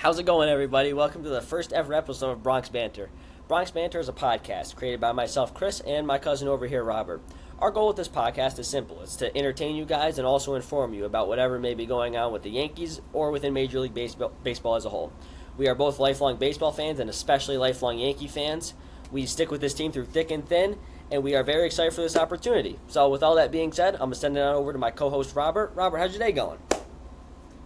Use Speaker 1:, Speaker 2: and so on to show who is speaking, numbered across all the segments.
Speaker 1: How's it going, everybody? Welcome to the first ever episode of Bronx Banter. Bronx Banter is a podcast created by myself, Chris, and my cousin over here, Robert. Our goal with this podcast is simple. It's to entertain you guys and also inform you about whatever may be going on with the Yankees or within Major League Baseball as a whole. We are both lifelong baseball fans and especially lifelong Yankee fans. We stick with this team through thick and thin, and we are very excited for this opportunity. So with all that being said, I'm going to send it on over to my co-host, Robert. Robert, how's your day going?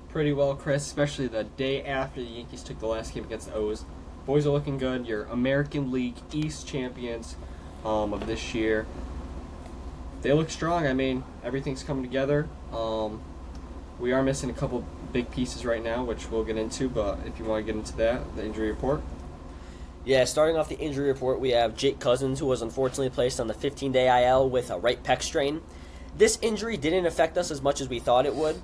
Speaker 2: Pretty well, Chris, especially the day after the Yankees took the last game against the O's. Boys are looking good. You're American League East champions of this year. They look strong. I mean, everything's coming together. We are missing a couple big pieces right now, which we'll get into, but if you want to get into that, the injury report.
Speaker 1: Yeah, starting off the injury report, we have Jake Cousins, who was unfortunately placed on the 15-day IL with a right pec strain. This injury didn't affect us as much as we thought it would.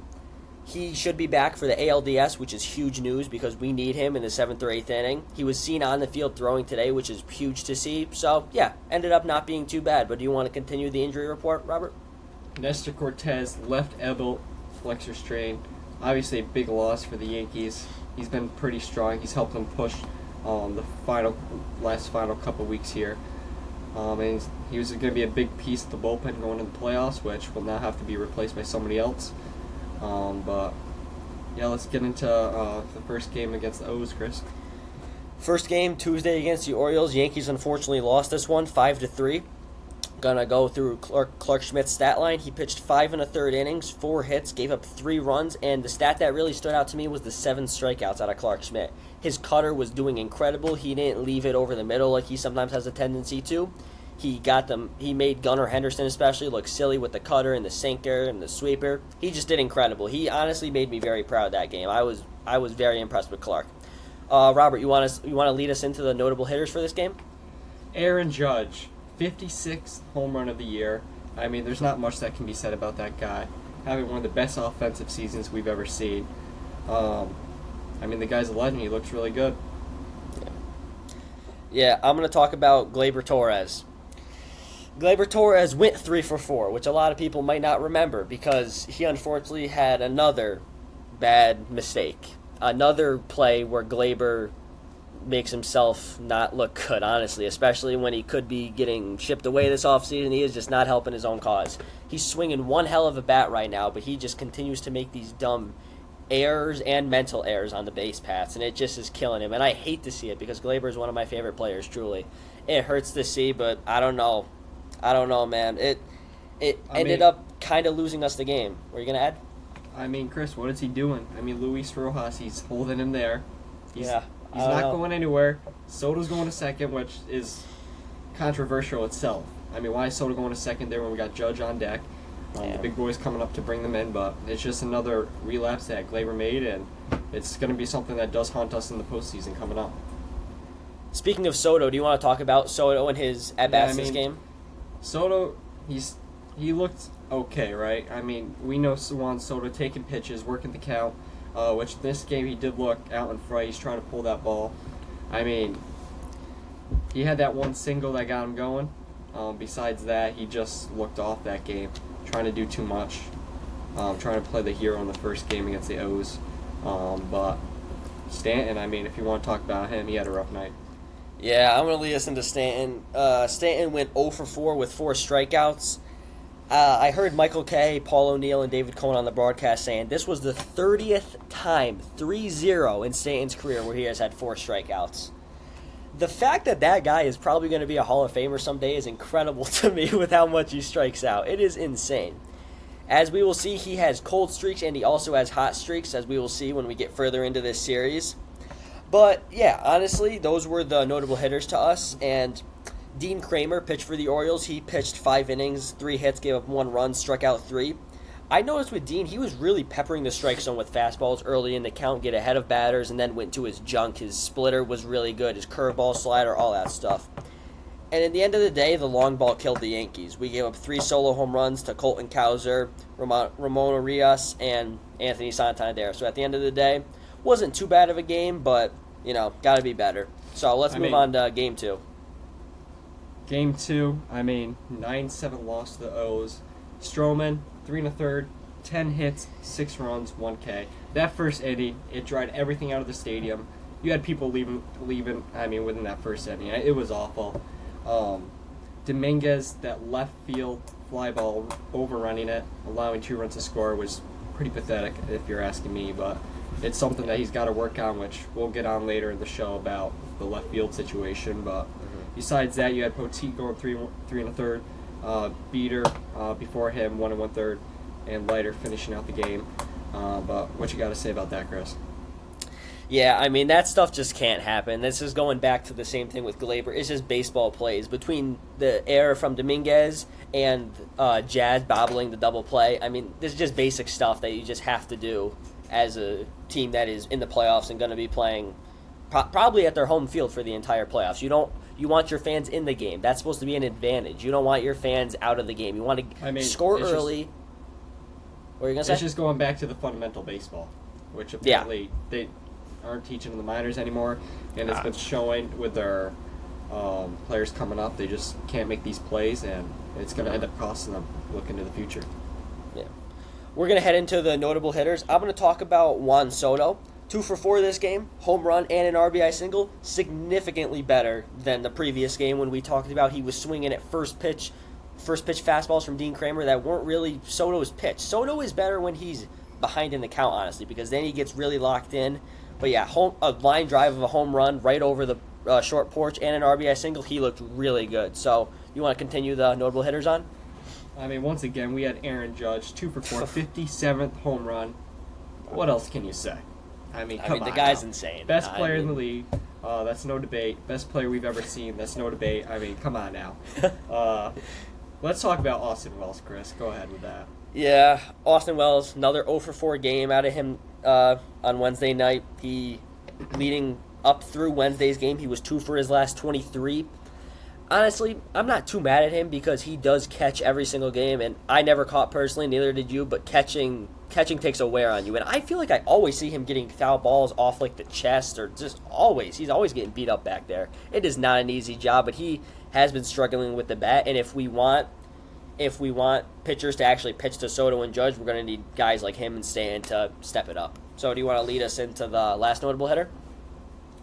Speaker 1: He should be back for the ALDS, which is huge news because we need him in the 7th or 8th inning. He was seen on the field throwing today, which is huge to see. So, yeah, ended up not being too bad. But do you want to continue the injury report, Robert?
Speaker 2: Nestor Cortez, left elbow flexor strain. Obviously a big loss for the Yankees. He's been pretty strong. He's helped them push the last couple weeks here. And he was going to be a big piece of the bullpen going into the playoffs, which will now have to be replaced by somebody else. But yeah, let's get into the first game against the O's, Chris.
Speaker 1: First game Tuesday against the Orioles. Yankees unfortunately lost this one 5-3. Gonna go through Clark Schmidt's stat line. He pitched 5 1/3 innings, 4 hits, gave up 3 runs, and the stat that really stood out to me was the 7 strikeouts out of Clark Schmidt. His cutter was doing incredible. He didn't leave it over the middle like he sometimes has a tendency to. He made Gunnar Henderson especially look silly with the cutter and the sinker and the sweeper. He just did incredible. He honestly made me very proud that game. I was very impressed with Clark. Robert, you want to lead us into the notable hitters for this game?
Speaker 2: Aaron Judge, 56th home run of the year. I mean, there's not much that can be said about that guy. Having one of the best offensive seasons we've ever seen. I mean, the guy's a legend. He looks really good.
Speaker 1: Yeah, I'm going to talk about Gleyber Torres. Gleyber Torres went 3 for 4, which a lot of people might not remember because he unfortunately had another bad mistake. Another play where Gleyber makes himself not look good, honestly, especially when he could be getting shipped away this offseason. He is just not helping his own cause. He's swinging one hell of a bat right now, but he just continues to make these dumb errors and mental errors on the base paths, and it just is killing him. And I hate to see it because Gleyber is one of my favorite players, truly. It hurts to see, but I don't know, man. It ended up kind of losing us the game. Were you going to add?
Speaker 2: I mean, Chris, what is he doing? I mean, Luis Rojas, he's holding him there. He's not going anywhere. Soto's going to second, which is controversial itself. I mean, why is Soto going to second there when we got Judge on deck? The big boys coming up to bring them in, but it's just another relapse that Gleyber made, and it's going to be something that does haunt us in the postseason coming up.
Speaker 1: Speaking of Soto, do you want to talk about Soto and his at-bats this game?
Speaker 2: Soto, he looked okay, right? I mean, we know Juan Soto taking pitches, working the count, which this game he did look out in front. He's trying to pull that ball. I mean, he had that one single that got him going. Besides that, he just looked off that game, trying to do too much, trying to play the hero in the first game against the O's. But Stanton, I mean, if you want to talk about him, he had a rough night.
Speaker 1: Yeah, I'm going to lead us into Stanton. Stanton went 0 for 4 with 4 strikeouts. I heard Michael Kay, Paul O'Neill, and David Cohn on the broadcast saying this was the 30th time, 3-0, in Stanton's career where he has had 4 strikeouts. The fact that guy is probably going to be a Hall of Famer someday is incredible to me with how much he strikes out. It is insane. As we will see, he has cold streaks and he also has hot streaks, as we will see when we get further into this series. But, yeah, honestly, those were the notable hitters to us. And Dean Kramer pitched for the Orioles. He pitched 5 innings, 3 hits, gave up 1 run, struck out 3. I noticed with Dean, he was really peppering the strike zone with fastballs early in the count, get ahead of batters, and then went to his junk. His splitter was really good, his curveball, slider, all that stuff. And at the end of the day, the long ball killed the Yankees. We gave up 3 solo home runs to Colton Cowser, Ramon Arias, and Anthony Santander. So at the end of the day, wasn't too bad of a game, but, got to be better. So let's move on to Game 2.
Speaker 2: Game 2, 9-7 loss to the O's. Stroman, 3 1/3, 10 hits, 6 runs, 1 K. that first inning, it dried everything out of the stadium. You had people leaving. Within that first inning, it was awful. Dominguez, that left field fly ball, overrunning it, allowing 2 runs to score was pretty pathetic, if you're asking me. But it's something that he's got to work on, which we'll get on later in the show about the left field situation. But besides that, you had Poteet going 3 1/3, Beater before him 1 1/3, and Leiter finishing out the game. But what you got to say about that, Chris?
Speaker 1: Yeah, I mean, that stuff just can't happen. This is going back to the same thing with Glaber. It's just baseball plays. Between the error from Dominguez and Jazz bobbling the double play, I mean, this is just basic stuff that you just have to do as a team that is in the playoffs and going to be playing probably at their home field for the entire playoffs. You want your fans in the game. That's supposed to be an advantage. You don't want your fans out of the game. You want to score early. What are you going to say?
Speaker 2: It's just going back to the fundamental baseball, which apparently they aren't teaching in the minors anymore, and it's been showing with their players coming up. They just can't make these plays, and it's going to end up costing them looking to the future.
Speaker 1: Yeah. We're going to head into the notable hitters. I'm going to talk about Juan Soto. 2 for 4 this game, home run and an RBI single, significantly better than the previous game when we talked about he was swinging at first pitch fastballs from Dean Kramer that weren't really Soto's pitch. Soto is better when he's behind in the count, honestly, because then he gets really locked in. But yeah, a line drive of a home run right over the short porch and an RBI single, he looked really good. So you want to continue the notable hitters on?
Speaker 2: I mean, once again, we had Aaron Judge, 2 for 4, 57th home run. What else can you say? I mean,
Speaker 1: the guy's insane.
Speaker 2: Best player in the league. That's no debate. Best player we've ever seen. That's no debate. I mean, come on now. Let's talk about Austin Wells, Chris. Go ahead with that.
Speaker 1: Yeah, Austin Wells, another 0 for 4 game out of him on Wednesday night. He, leading up through Wednesday's game, he was 2 for his last 23. Honestly, I'm not too mad at him because he does catch every single game, and I never caught personally, neither did you, but catching takes a wear on you. And I feel like I always see him getting foul balls off like the chest, or just always. He's always getting beat up back there. It is not an easy job, but he has been struggling with the bat, and if we want pitchers to actually pitch to Soto and Judge, we're going to need guys like him and Stanton to step it up. So do you want to lead us into the last notable hitter?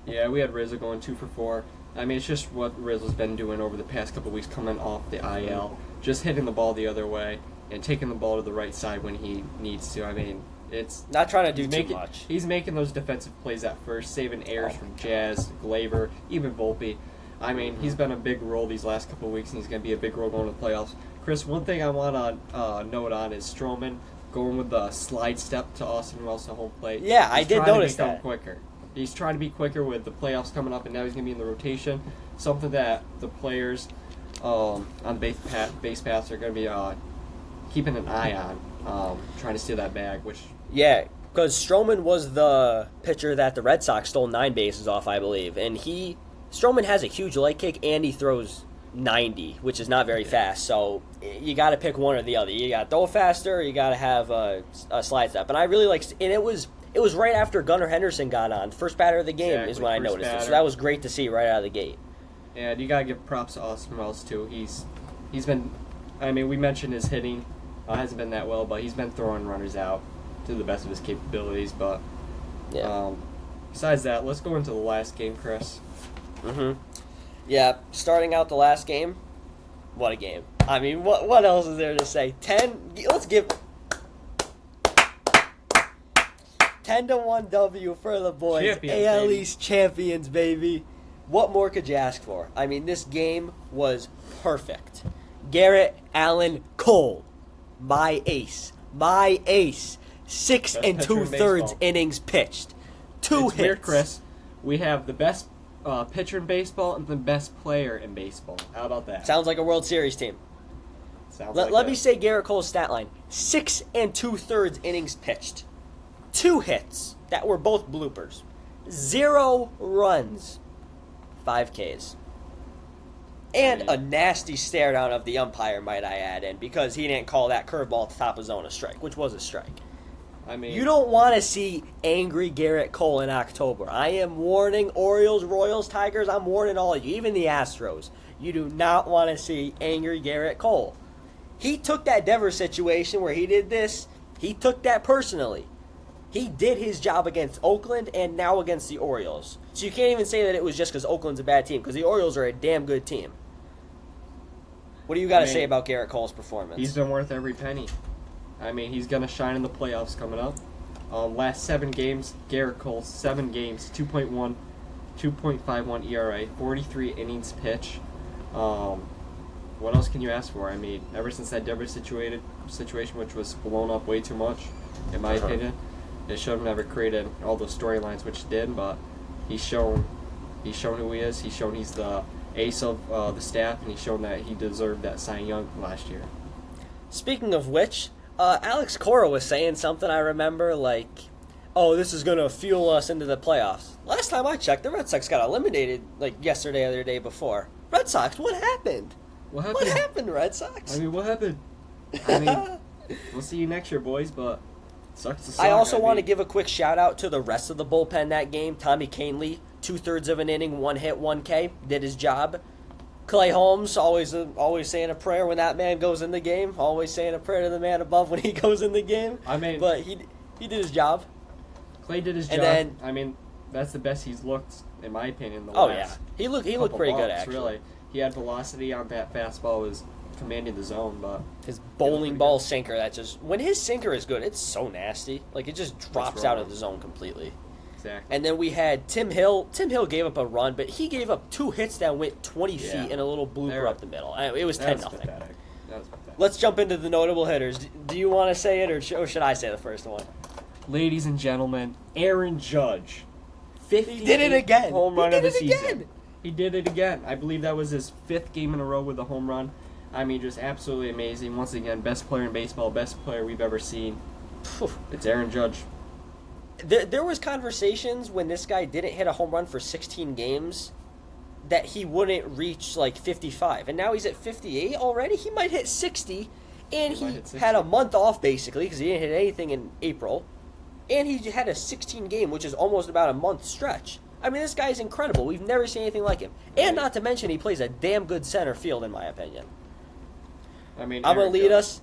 Speaker 2: Yeah, we had Rizzo going 2 for 4. I mean, it's just what Rizzo's been doing over the past couple of weeks coming off the IL. Just hitting the ball the other way and taking the ball to the right side when he needs to. I mean, it's
Speaker 1: not trying to do too much.
Speaker 2: He's making those defensive plays at first, saving errors from Jazz, Glaber, even Volpe. I mean, he's been a big role these last couple of weeks, and he's going to be a big role going to the playoffs. Chris, one thing I want to note on is Stroman going with the slide step to Austin Wells to home plate.
Speaker 1: Yeah, I did notice that.
Speaker 2: Quicker. He's trying to be quicker with the playoffs coming up, and now he's going to be in the rotation. Something that the players on the base paths are going to be keeping an eye on, trying to steal that bag.
Speaker 1: Yeah, because Stroman was the pitcher that the Red Sox stole 9 bases off, I believe, and Stroman has a huge leg kick and he throws 90, which is not very fast. So you got to pick one or the other. You got to throw faster, or you got to have a slide step. And I really and it was right after Gunnar Henderson got on. First batter of the game is when I noticed it. So that was great to see right out of the gate.
Speaker 2: And you got to give props to Austin Wells too. He's been, I mean, we mentioned his hitting hasn't been that well, but he's been throwing runners out to the best of his capabilities. But besides that, let's go into the last game, Chris.
Speaker 1: Yeah, starting out the last game, what a game. I mean, what else is there to say? Let's give 10-1 W for the boys.
Speaker 2: Champions,
Speaker 1: AL
Speaker 2: baby.
Speaker 1: East champions, baby. What more could you ask for? I mean, this game was perfect. Garrett Allen Cole, my ace. 6
Speaker 2: Best pitcher in
Speaker 1: 2/3
Speaker 2: baseball.
Speaker 1: innings pitched. 2 hits.
Speaker 2: Weird, Chris. We have the best pitcher in baseball and the best player in baseball. How about that?
Speaker 1: Sounds like a World Series team. Let me say Garrett Cole's stat line. 6 2/3 innings pitched. 2 hits that were both bloopers. 0 runs. 5 Ks. And a nasty stare down of the umpire, might I add, in because he didn't call that curveball at the top of zone a strike, which was a strike.
Speaker 2: I mean,
Speaker 1: you don't want to see angry Garrett Cole in October. I am warning Orioles, Royals, Tigers. I'm warning all of you, even the Astros. You do not want to see angry Garrett Cole. He took that Devers situation where he did this. He took that personally. He did his job against Oakland and now against the Orioles. So you can't even say that it was just because Oakland's a bad team, because the Orioles are a damn good team. What do you got to say about Garrett Cole's performance?
Speaker 2: He's been worth every penny. I mean, he's going to shine in the playoffs coming up. Last 7 games, Garrett Cole, 7 games, 2.51 ERA, 43 innings pitch. What else can you ask for? I mean, ever since that Denver situation, which was blown up way too much, in my opinion, it should have never created all those storylines, which it did. But he's shown who he is. He's shown he's the ace of the staff, and he's shown that he deserved that Cy Young last year.
Speaker 1: Speaking of which, Alex Cora was saying something I remember, like, oh, this is going to fuel us into the playoffs. Last time I checked, the Red Sox got eliminated, like, yesterday or the day before. Red Sox, what happened? What happened, Red Sox?
Speaker 2: I mean, what happened? I mean, we'll see you next year, boys, but sucks to suck.
Speaker 1: I also want to give a quick shout-out to the rest of the bullpen that game. Tommy Canely, 2/3 of an inning, 1 hit, 1 K, did his job. Clay Holmes, always saying a prayer when that man goes in the game. Always saying a prayer to the man above when he goes in the game.
Speaker 2: I mean,
Speaker 1: but he did his job.
Speaker 2: Clay did his job.
Speaker 1: Then,
Speaker 2: I mean, that's the best he's looked, in my opinion.
Speaker 1: He looked pretty good actually.
Speaker 2: Really, he had velocity on that fastball, was commanding the zone, but
Speaker 1: his bowling ball sinker, that just when his sinker is good, it's so nasty. Like it just drops out of the zone completely.
Speaker 2: Exactly.
Speaker 1: And then we had Tim Hill. Tim Hill gave up a run, but he gave up 2 hits that went 20 feet and a little blooper up the middle. It was 10-0.
Speaker 2: That was pathetic.
Speaker 1: Let's jump into the notable hitters. Do you want to say it, or should I say the first one?
Speaker 2: Ladies and gentlemen, Aaron Judge. 50
Speaker 1: He did it again.
Speaker 2: Home run of the season.
Speaker 1: Again.
Speaker 2: He did it again. I believe that was his 5th game in a row with a home run. I mean, just absolutely amazing. Once again, best player in baseball, best player we've ever seen. It's Aaron Judge.
Speaker 1: There was conversations when this guy didn't hit a home run for 16 games that he wouldn't reach like 55, and now he's at 58 already. He might hit 60, and he had a month off basically because he didn't hit anything in April, and he had a 16 game, which is almost about a month stretch. I mean, this guy's incredible. We've never seen anything like him, and not to mention he plays a damn good center field in my opinion.
Speaker 2: I mean,
Speaker 1: I'm gonna lead us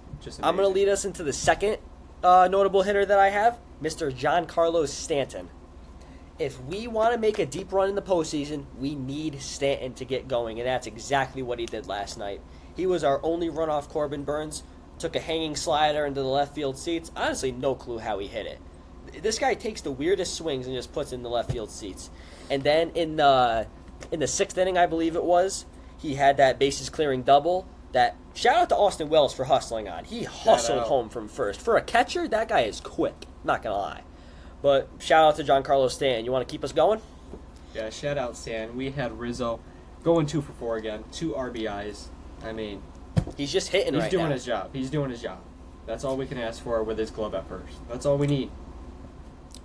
Speaker 1: into the second notable hitter that I have, Mr. Giancarlo Stanton. If we want to make a deep run in the postseason, we need Stanton to get going, and that's exactly what he did last night. He was our only run off Corbin Burns, took a hanging slider into the left field seats. Honestly, no clue how he hit it. This guy takes the weirdest swings and just puts it in the left field seats. And then in the 6th inning, I believe it was, he had that bases clearing double. That shout out to Austin Wells for hustling on. He hustled home from first. For a catcher, that guy is quick. Not gonna lie. But shout out to Giancarlo Stanton. You want to keep us going?
Speaker 2: Yeah, shout out Stan. We had Rizzo going 2 for 4 again, 2 RBIs. I mean,
Speaker 1: he's just hitting right now.
Speaker 2: He's doing his job. He's doing his job. That's all we can ask for with his glove at first. That's all we need.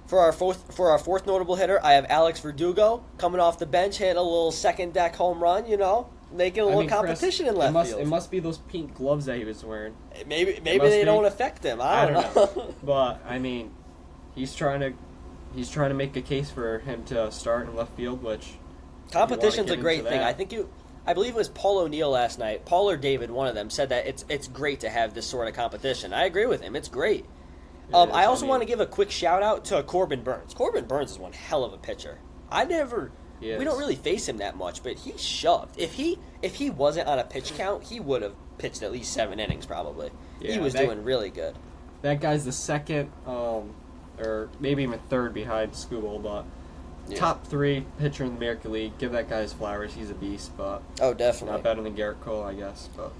Speaker 1: For our fourth notable hitter, I have Alex Verdugo coming off the bench, hitting a little second deck home run. You know, making a little competition in left field.
Speaker 2: It must be those pink gloves that he was wearing.
Speaker 1: Maybe they don't affect him. I don't know.
Speaker 2: But I mean, he's trying to make a case for him to start in left field, which
Speaker 1: competition's a great thing. I believe it was Paul O'Neill last night. Paul or David, one of them, said that it's great to have this sort of competition. I agree with him. It's great. I also want to give a quick shout out to Corbin Burns. Corbin Burns is one hell of a pitcher. We don't really face him that much, but he shoved. If he wasn't on a pitch count, he would have pitched at least 7 innings probably. Yeah, he was doing really good.
Speaker 2: That guy's the second, or maybe even third behind Skubal, but top 3 pitcher in the American League. Give that guy his flowers. He's a beast, but
Speaker 1: definitely
Speaker 2: not better than Garrett Cole, I guess. But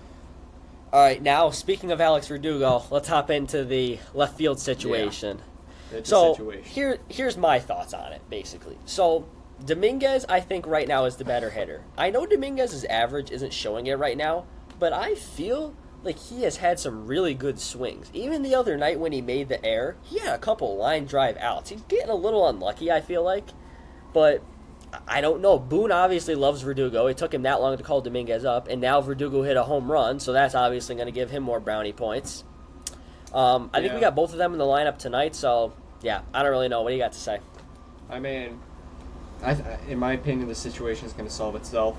Speaker 1: all right, now speaking of Alex Verdugo, let's hop into the left field situation. Here's my thoughts on it, basically. So Dominguez, I think right now is the better hitter. I know Dominguez's average isn't showing it right now, but I feel like he has had some really good swings. Even the other night when he made the error, he had a couple line drive outs. He's getting a little unlucky, I feel like, but I don't know. Boone obviously loves Verdugo. It took him that long to call Dominguez up, and now Verdugo hit a home run, so that's obviously going to give him more brownie points. I think we got both of them in the lineup tonight, so yeah, I don't really know. What do you got to say?
Speaker 2: I mean, in my opinion, the situation is going to solve itself.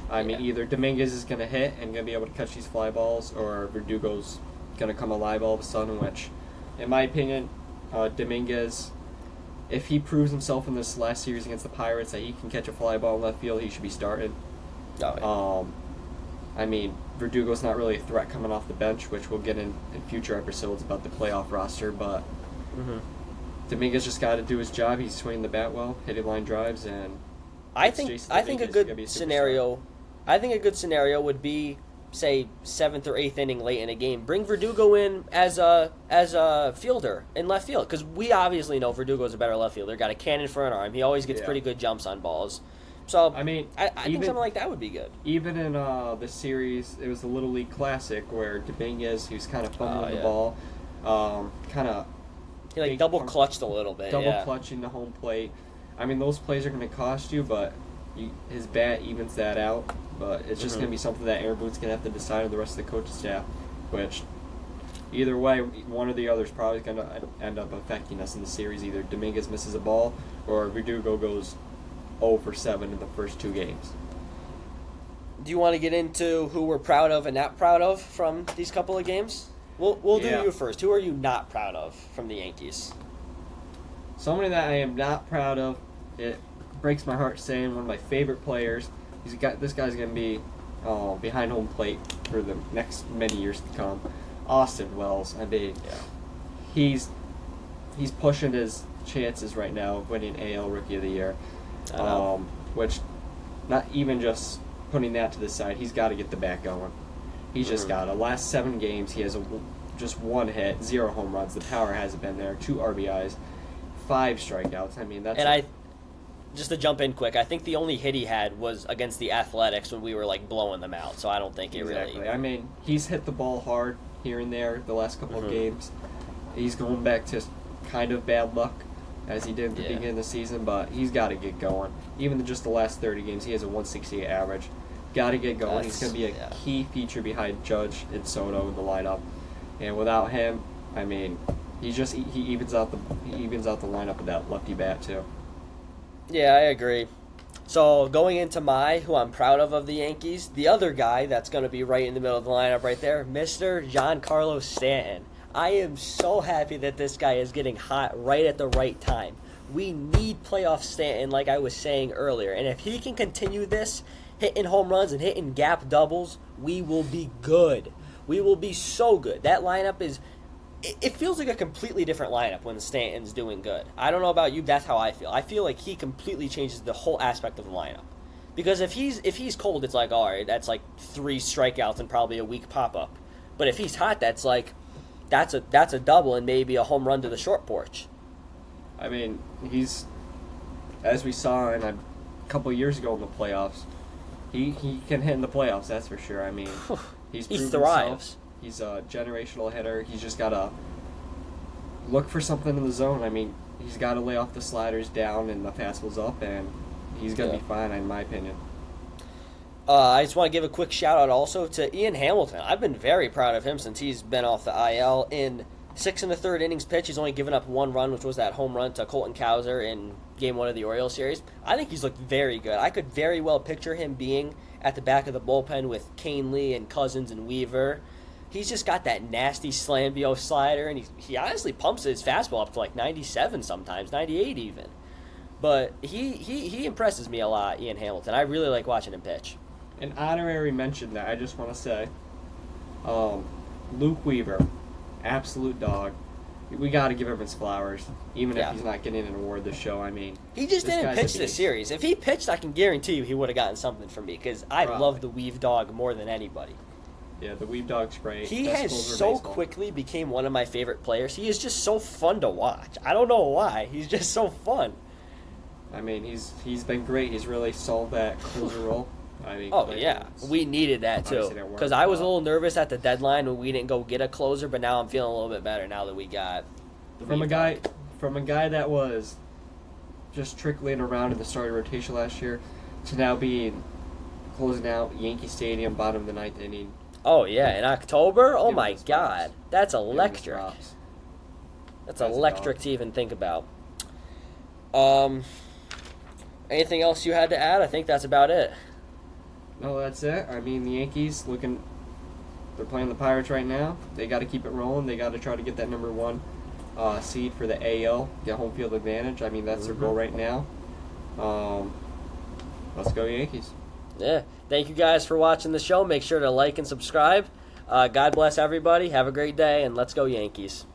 Speaker 2: I mean, either Dominguez is going to hit and going to be able to catch these fly balls, or Verdugo's going to come alive all of a sudden, which, in my opinion, Dominguez, if he proves himself in this last series against the Pirates that he can catch a fly ball in left field, he should be starting.
Speaker 1: Oh, yeah.
Speaker 2: I mean, Verdugo's not really a threat coming off the bench, which we'll get in future episodes about the playoff roster, but Dominguez just got to do his job. He's swinging the bat well, hitting line drives, and
Speaker 1: I think a good scenario. I think a good scenario would be, say, 7th or 8th inning late in a game. Bring Verdugo in as a fielder in left field, because we obviously know Verdugo's a better left fielder. Got a cannon for an arm. He always gets pretty good jumps on balls. So
Speaker 2: I mean,
Speaker 1: I think something like that would be good.
Speaker 2: Even in the series, it was the Little League Classic where Dominguez, he was kind of fumbling the ball, kind of
Speaker 1: he double clutched a little bit,
Speaker 2: clutching the home plate. I mean, those plays are going to cost you, but his bat evens that out. But it's just going to be something that Aaron Boone's going to have to decide on the rest of the coaching staff, which either way, one or the other is probably going to end up affecting us in the series. Either Dominguez misses a ball or Verdugo goes 0 for 7 in the first 2 games.
Speaker 1: Do you want to get into who we're proud of and not proud of from these couple of games? We'll do you first. Who are you not proud of from the Yankees?
Speaker 2: Somebody that I am not proud of, it breaks my heart saying, one of my favorite players. This guy's going to be behind home plate for the next many years to come. Austin Wells. I mean, he's pushing his chances right now of winning AL Rookie of the Year. Which, not even just putting that to the side, he's got to get the bat going. He's just got to. Last 7 games, he has just 1 hit, 0 home runs. The power hasn't been there. 2 RBIs, 5 strikeouts. I mean, that's.
Speaker 1: Just to jump in quick, I think the only hit he had was against the Athletics when we were blowing them out. So I don't think it really.
Speaker 2: I mean, he's hit the ball hard here and there the last couple of games. He's going back to kind of bad luck as he did at the beginning of the season, but he's got to get going. Even just the last 30 games, he has a 168 average. Got to get going. He's going to be a key feature behind Judge and Soto in the lineup. And without him, I mean, he evens out the lineup with that lefty bat too.
Speaker 1: Yeah, I agree. So going into who I'm proud of the Yankees, the other guy that's going to be right in the middle of the lineup right there, Mr. Giancarlo Stanton. I am so happy that this guy is getting hot right at the right time. We need playoff Stanton, like I was saying earlier. And if he can continue this, hitting home runs and hitting gap doubles, we will be good. We will be so good. That lineup is... It feels like a completely different lineup when Stanton's doing good. I don't know about you, that's how I feel. I feel like he completely changes the whole aspect of the lineup. Because if he's cold, it's all right, that's 3 strikeouts and probably a weak pop-up. But if he's hot, that's a double and maybe a home run to the short porch.
Speaker 2: I mean, he's, as we saw a couple of years ago in the playoffs, he can hit in the playoffs, that's for sure. I mean, he
Speaker 1: thrives.
Speaker 2: Himself. He's a generational hitter. He's just got to look for something in the zone. I mean, he's got to lay off the sliders down and the fastballs up, and he's going to be fine, in my opinion.
Speaker 1: I just want to give a quick shout-out also to Ian Hamilton. I've been very proud of him since he's been off the IL. In 6 1/3 innings pitched, he's only given up 1 run, which was that home run to Colton Cowser in Game 1 of the Orioles series. I think he's looked very good. I could very well picture him being at the back of the bullpen with Canely and Cousins and Weaver. He's just got that nasty slam-bo slider, and he honestly pumps his fastball up to 97 sometimes, 98 even. But he impresses me a lot, Ian Hamilton. I really like watching him pitch.
Speaker 2: An honorary mention that I just want to say, Luke Weaver, absolute dog. We got to give him his flowers, even if he's not getting an award this show. I mean,
Speaker 1: he just didn't pitch this series. If he pitched, I can guarantee you he would have gotten something from me, because I love the Weave dog more than anybody.
Speaker 2: Yeah, the Weave dog's great.
Speaker 1: He has so quickly became one of my favorite players. He is just so fun to watch. I don't know why. He's just so fun.
Speaker 2: I mean, he's been great. He's really solved that closer role. I mean,
Speaker 1: we needed that too. Because I was a little nervous at the deadline when we didn't go get a closer, but now I'm feeling a little bit better now that we got
Speaker 2: from a guy that was just trickling around in the starting rotation last year to now being closing out Yankee Stadium, bottom of the 9th inning.
Speaker 1: Oh yeah, in October. Oh my God, that's electric. That's electric to even think about. Anything else you had to add? I think that's about it.
Speaker 2: No, that's it. I mean, the Yankees they're playing the Pirates right now. They got to keep it rolling. They got to try to get that number 1 seed for the AL, get home field advantage. I mean, that's their goal right now. Let's go Yankees.
Speaker 1: Yeah. Thank you guys for watching the show. Make sure to like and subscribe. God bless everybody. Have a great day, and let's go Yankees.